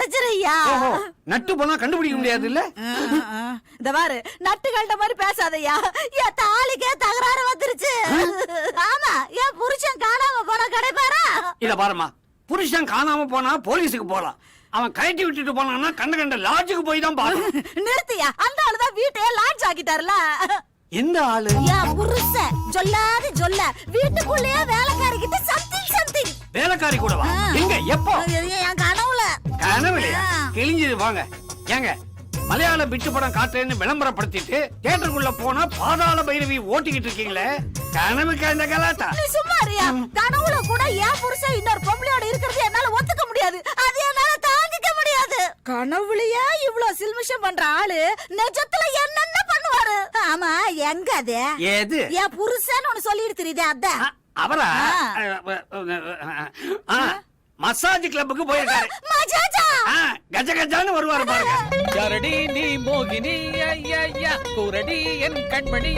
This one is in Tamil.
வந்துருச்சுயா. நட்டு போனா கண்டுபிடிக்க முடியாது இல்ல. இந்த பாரு, நட்டு கண்ட மாதிரி பேசாதயா. என் தாலிக்கே தகராறு வந்துருச்சு. ஆமா, என் புருஷன் காணாம போனா கிடைப்பாரா? இத பாருமா, புருஷன் காணாம போனா போலீஸுக்கு போலாம். அவன் கழட்டி விட்டுட்டு போனான்னா கண்ட லாட்ஜுக்கு போய் தான் பாக்கணும். நிறுத்தியா, அந்த ஆளுதான் வீட்டையே லாட்ஜ் ஆக்கிட்டாருல. எந்த ஆளு? என் புருஷன். சொல்லாது சொல்ல, வீட்டுக்குள்ளேயே வேலைக்காரி கிட்ட சம்திங். வேலைக்காரி கூடவா? எங்க எப்போ? என் கனவுல. கனவுலையா? கிழிஞ்சது. வாங்க ஏங்க, மலையாள பிட்டு படம் காட்டுறேன்னு விளம்பரப்படுத்திட்டு தியேட்டருக்குள்ள போனா பாதாள பைரவி ஓட்டிக்கிட்டு இருக்கீங்களே, கனவுக்கு அந்த கலாட்டா? நீ சும்மா இருயா. கனவுல கூட என் புருஷன் இன்னொரு பொம்பளையோட இருக்கிறது என்னால ஒத்துக்க முடியாது. அது என்னால தாங்கிக்க முடியாது. கனவுலயே இவ்ளோ சில்மிஷம் பண்ற ஆளு நிஜத்துல என்னென்ன பண்ணுவாரு? ஆமா, எங்க அது? ஏது? என் புருஷன் ஒன்னு சொல்லிட்டு தெரியுதே, அதான். அவரா? மசாஜ் கிளப்புக்கு போயிருக்காரு. மஜாஜா. கஜ கஜான்னு வருவாரு பாருங்க. யாரடி நீ மோகினி, குரடி என் கண்மணி.